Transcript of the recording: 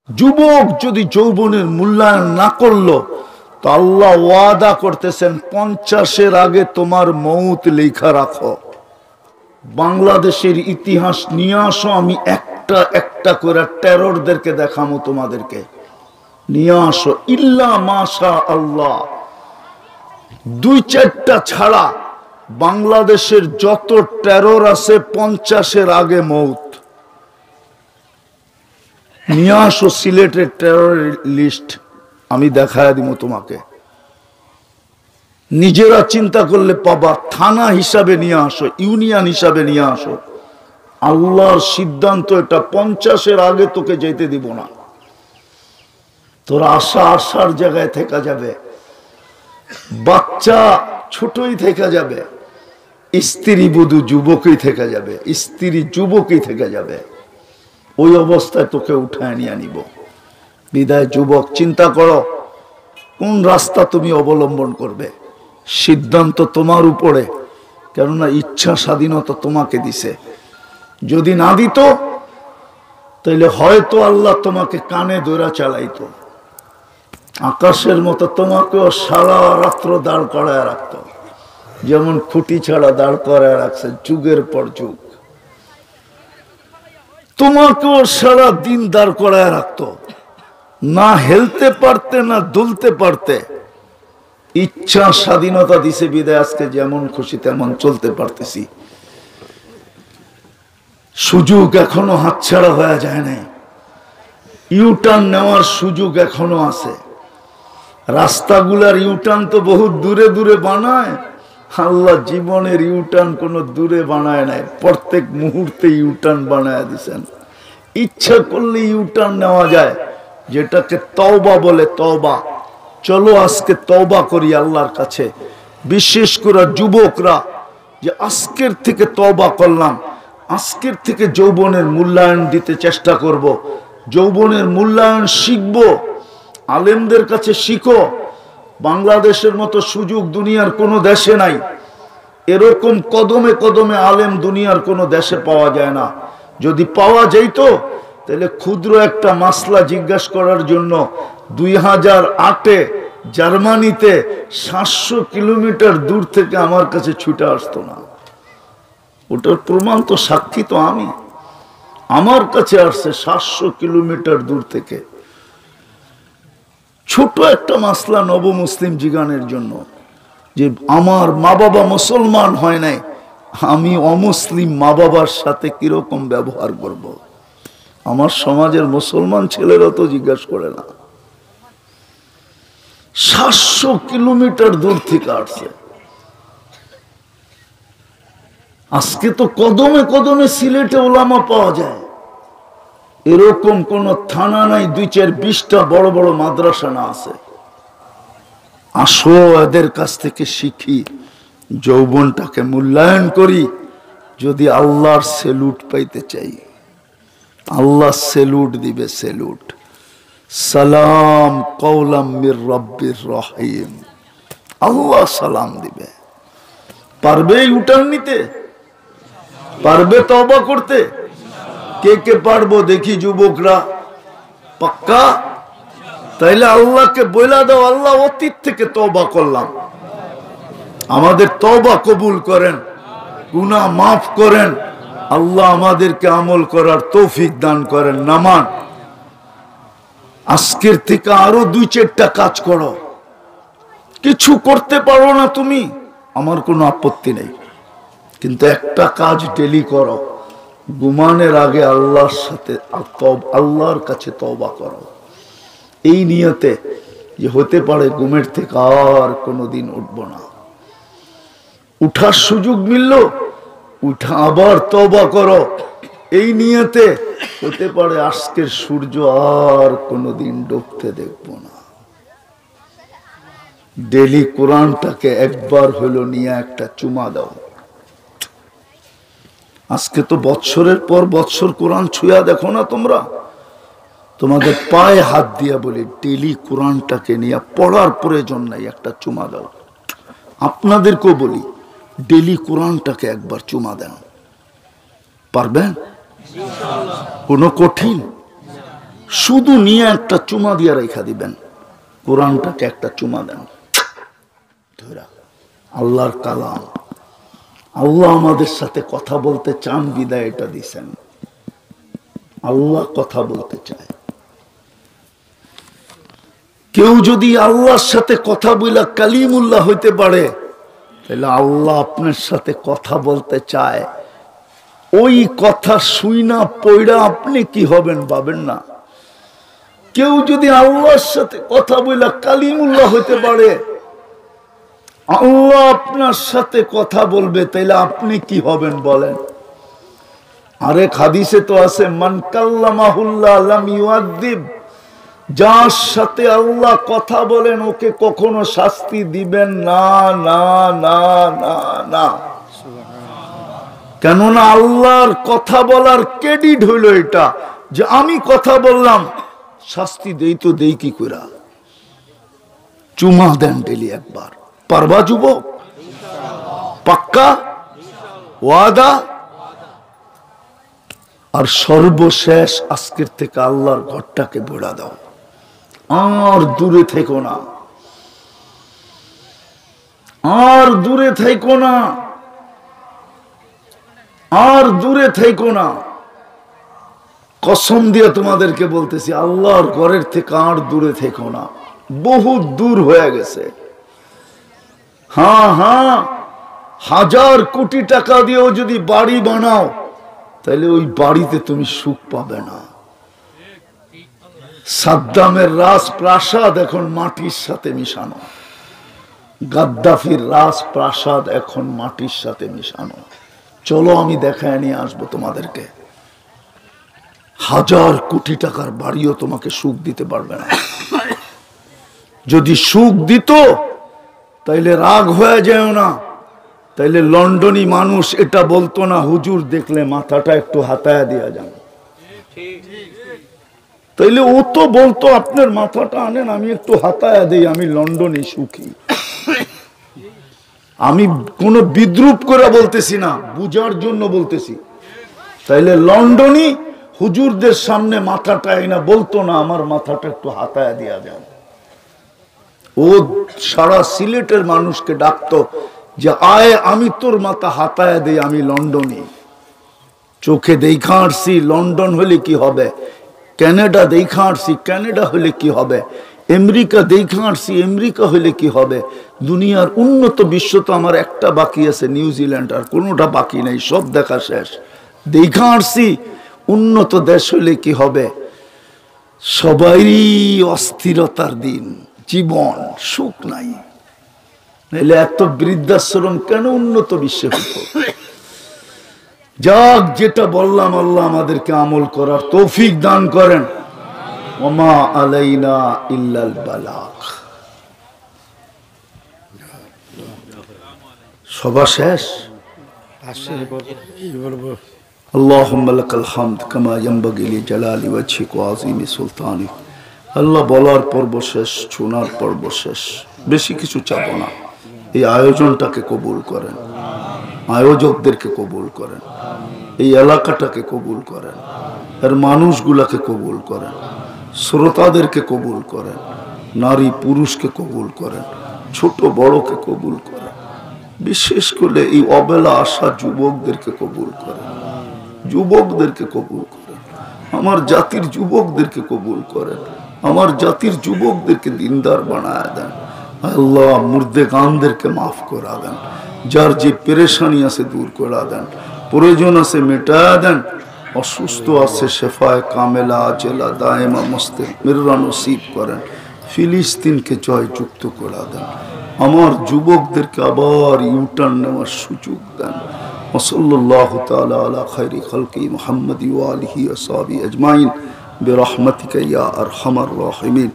যুবক যদি যৌবনের মূল্যায়ন না করলো তো আল্লাহ ওয়াদা করতেছেন 50-এর আগে তোমার মৌত লেখা রাখো। বাংলাদেশের ইতিহাস নিয়ে আসো, আমি একটা একটা করে টেররদেরকে দেখাবো তোমাদেরকে। নিয়ে আসো, ইল্লা মাশা আল্লাহ 2-4টা ছাড়া বাংলাদেশের যত টেরর আছে 50-এর আগে মৌত। নিয়ে আসো সিলেটের টেরর লিস্ট, আমি দেখায় দিব তোমাকে, নিজেরা চিন্তা করলে পাবা। থানা হিসাবে নিয়ে আসো, ইউনিয়ন হিসাবে নিয়ে আসো। আল্লাহর সিদ্ধান্ত এটা, 50-এর আগে তোকে যেতে দিব না। তোরা আসার জায়গায় থেকে যাবে, বাচ্চা ছোটই থেকে যাবে, স্ত্রী বধূ যুবকই থেকে যাবে, স্ত্রী যুবকই থেকে যাবে। ওই অবস্থায় তোকে উঠায় নিয়ে নিব। বিদায় যুবক, চিন্তা করো কোন রাস্তা তুমি অবলম্বন করবে। সিদ্ধান্ত তোমার উপরে, কেননা ইচ্ছা স্বাধীনতা তোমাকে দিছে। যদি না দিত তাহলে হয়তো আল্লাহ তোমাকে কানে ধরে চালাইতো, আকাশের মতো তোমাকেও সারা রাত্র দাঁড় করায় রাখতো, যেমন খুঁটি ছাড়া দাঁড় করায় রাখছে যুগের পর যুগ। তোমাকেও সারা দিন দাঁড় করায় রাখতো, না হেলতে পারতে না দুলতে পারতে। ইচ্ছা স্বাধীনতা দিছে বিদায় আজকে যেমন খুশি তেমন চলতে পারতেছি। সুযোগ এখনো হাতছাড়া হয়ে যায় নাই, ইউটার্ন নেওয়ার সুযোগ এখনো আছে। রাস্তাগুলার ইউটার্ন তো বহুত দূরে দূরে বানায়, আল্লাহ জীবনের ইউটার্ন কোনো দূরে বানায় নাই, প্রত্যেক মুহূর্তে ইউটার্ন বানায় দিছেন। ইচ্ছা করলে ইউটার্ন নেওয়া যায়, যেটাকে তওবা বলে। তওবা, চলো আজকে তওবা করি আল্লাহর কাছে। বিশেষ করে যুবকরা, যে আজকের থেকে তওবা করলাম, আজকের থেকে যৌবনের মূল্যায়ন দিতে চেষ্টা করব, যৌবনের মূল্যায়ন শিখব। আলেমদের কাছে শিখো। বাংলাদেশের মতো সুযোগ দুনিয়ার কোনো দেশে নাই, এরকম কদমে কদমে আলেম দুনিয়ার কোনো দেশে পাওয়া যায় না। যদি পাওয়া যেত তাহলে ক্ষুদ্র একটা মাসলা জিজ্ঞাসা করার জন্য 2008-এ জার্মানিতে 700 কিলোমিটার দূর থেকে আমার কাছে ছুটে আসতো না। ওটার প্রমাণ তো, সাক্ষী তো আমি। আমার কাছে আসছে 700 কিলোমিটার দূর থেকে, ছোট একটা মাসলা নবমুসলিম জিগানের জন্য, যে আমার মা বাবা মুসলমান হয় নাই, আমি অমুসলিম মা বাবার সাথে কিরকম ব্যবহার করব। আমার সমাজের মুসলমান ছেলেরা তো জিজ্ঞাসা করে না। 700 কিলোমিটার দূর থেকে আসছে। আজকে তো কদমে কদমে সিলেটে ওলামা পাওয়া যায়, এরকম কোন থানা নাই 2-4-20টা বড় বড় মাদ্রাসা না আছে। আসো এদের কাছ থেকে শিখি, যৌবনটাকে মূল্যায়ন করি। যদি আল্লাহর সেলুট পাইতে চাই, আল্লাহ সেলুট দিবে, সেলুট। সালাম কওলাম মির রাব্বির রহিম, আল্লাহ সালাম দিবে। পারবে ইউটার্ন নিতে? পারবে তওবা করতে? কে কে পারবো দেখি যুবকরা? পাক্কা? তাইলে আল্লাহকে বইলা দাও, আল্লাহ অতীত থেকে তওবা করলাম, আমাদের তওবা কবুল করেন, গুনাহ মাফ করেন। আল্লাহ আমাদেরকে আমল করার তৌফিক দান করেন। নামান আজকের থেকে আরো 2-4টা কাজ করো। কিছু করতে পারো না তুমি, আমার কোনো আপত্তি নেই, কিন্তু একটা কাজ ডেলি করো। ঘুমানোর আগে আল্লাহর সাথে, আল্লাহর কাছে তওবা করো, এই নিয়তে যে হতে পারে ঘুমের থেকে আর কোনোদিন উঠবো না। উঠার সুযোগ মিলল, উঠা আবার তওবা করো, এই নিয়তে হতে পারে আজকের সূর্য আর কোনোদিন ডুবতে দেখবো না। ডেলি কোরআনটাকে একবার হলো নিয়ে একটা চুমা দাও। আজকে তো বৎসরের পর বৎসর কোরআন ছুঁয়া দেখো না তোমরা। তোমাদের পায়ে হাত দিয়া বলি, ডেলি কোরআনটাকে নিয়ে পড়ার প্রয়োজন নাই, একটা চুমা দাও। আপনাদেরকেও বলি, ডেলি কোরআনটাকে একবার চুমা দেন। পারবেন? কোনো কঠিন শুধু নিয়ে একটা চুমা দিয়ে রেখা দিবেন, কোরআনটাকে একটা চুমা দেন। আল্লাহর কালাম, আল্লাহ আমাদের সাথে কথা বলতে চান বিদায় এটা দিছেন। আল্লাহ কথা বলতে চায়। কেউ যদি আল্লাহর সাথে কথা বলা কালিমুল্লাহ হইতে পারে, তাহলে আল্লাহ আপনার সাথে কথা বলতে চায়। ওই কথা শুইনা পয়রা আপনি কি হবেন ভাবেন না। কেউ যদি আল্লাহর সাথে কথা বলা কালিমুল্লাহ হইতে পারে, আল্লাহ আপনার সাথে কথা বলবে, তাইলে আপনি কি হবেন বলেন। আরেক হাদিসে তো আছে, মান কাল্লামাহুল্লাহ লাম ইউআযিব, যার সাথে আল্লাহ কথা বলেন ওকে কখনো শাস্তি দিবেন না, না, না, না, না। কেননা আল্লাহর কথা বলার ক্রেডিট হইল এটা, যে আমি কথা বললাম, শাস্তি দেই তো দেই কি করে। চুমা দেন ডেলি একবার, পারবা যুবক? পাক্কা ওয়াদা? আর সর্বশেষ আজকের থেকে আল্লাহর ঘরটাকে বেড়া দাও, আর দূরে থেকো না, আর দূরে থেকো না, আর দূরে থেকো না। কসম দিয়ে তোমাদেরকে বলতেছি, আল্লাহর ঘরের থেকে আর দূরে থেকো না, বহুত দূর হয়ে গেছে। হ্যাঁ হ্যাঁ, 1000 কোটি টাকা দিয়েও যদি বাড়ি বানাও, তাহলে ওই বাড়িতে তুমি সুখ পাবে না। সাদ্দামের রাজপ্রাসাদ এখন মাটির সাথে মিশানো, গাদ্দাফির রাজপ্রাসাদ এখন মাটির সাথে মিশানো। চলো আমি দেখায় নিয়ে আসবো তোমাদেরকে। 1000 কোটি টাকার বাড়িও তোমাকে সুখ দিতে পারবে না। যদি সুখ দিত তাইলে রাগ হয়ে যায় না, তাইলে লন্ডনী মানুষ এটা বলতো না, হুজুর দেখলে মাথাটা একটু হাতায়া দিয়া যান। তাইলে ও তো বলতো, আপনার মাথাটা আনেন, আমি একটু হাতায়া দিই, আমি লন্ডনে সুখী। আমি কোনো বিদ্রুপ করে বলতেছি না, বুঝার জন্য বলতেছি। তাইলে লন্ডনী হুজুরদের সামনে মাথাটা এনে বলতো না, আমার মাথাটা একটু হাতায়া দিয়া যান। ও সারা সিলেটের মানুষকে ডাকতো যে আয়, আমি তোর মাথা হাতায়া দেই, আমি লন্ডনে। চোখে দেখা আসছি, লন্ডন হলে কি হবে, কানাডা দেখা আসছি, কানাডা হলে কি হবে, আমেরিকা দেখা আসছি, আমেরিকা হলে কি হবে। দুনিয়ার উন্নত বিশ্ব তো আমার একটা বাকি আছে, নিউজিল্যান্ড, আর কোনোটা বাকি নেই, সব দেখা শেষ। দেখা আসছি, উন্নত দেশ হলে কি হবে। সবারই অস্থিরতার দিন, জীবন সুখ নাই। নাইলে এত বৃদ্ধাশ্রম কেন উন্নত বিশ্বে হতো। যাক, যেটা বললাম, আল্লাহ আমাদেরকে আমল করার তৌফিক দান করেন। ওমা আলাইনা ইল্লাল বালাগ। সভা শেষ। আল্লাহুম্মা লাকাল হামদ কামা ইয়ানবাগি লিজালালি ওয়াজহিক ওয়া আযীমি সুলতানিক। আল্লাহ বলার পর্ব শেষ, শোনার পর্ব শেষ, বেশি কিছু চাবো না। এই আয়োজনটাকে কবুল করেন, আয়োজকদেরকে কবুল করেন, এই এলাকাটাকে কবুল করেন, এর মানুষগুলাকে কবুল করেন, শ্রোতাদেরকে কবুল করেন, নারী পুরুষকে কবুল করেন, ছোট বড়কে কবুল করেন। বিশেষ করে এই অবেলা আসা যুবকদেরকে কবুল করেন, যুবকদেরকে কবুল করেন, আমার জাতির যুবকদেরকে কবুল করেন, আমার জাতির যুবকদেরকে দিনদার বানায় দেন। আল্লাহ মুর্দে গানদেরকে মাফ করা দেন, যার যে পেরেশানি আছে দূর করা দেন, প্রয়োজন আছে মেটায়া দেন, অসুস্থ আছে শেফায়ে কামেলা আজেলা দায়েমা মুস্তামিররা নসিব করেন, ফিলিস্তিনকে জয়যুক্ত করা দেন, আমার যুবকদেরকে আবার ইউটার্ন নেওয়ার সুযোগ দেন। ওয়াসাল্লাল্লাহু তাআলা আলা খায়রি খালকি মুহাম্মাদি ওয়া আলিহি ওয়া সাহবিহি আজমাইন বিরহমাতিকা ইয়া আরহামার রাহিমিন।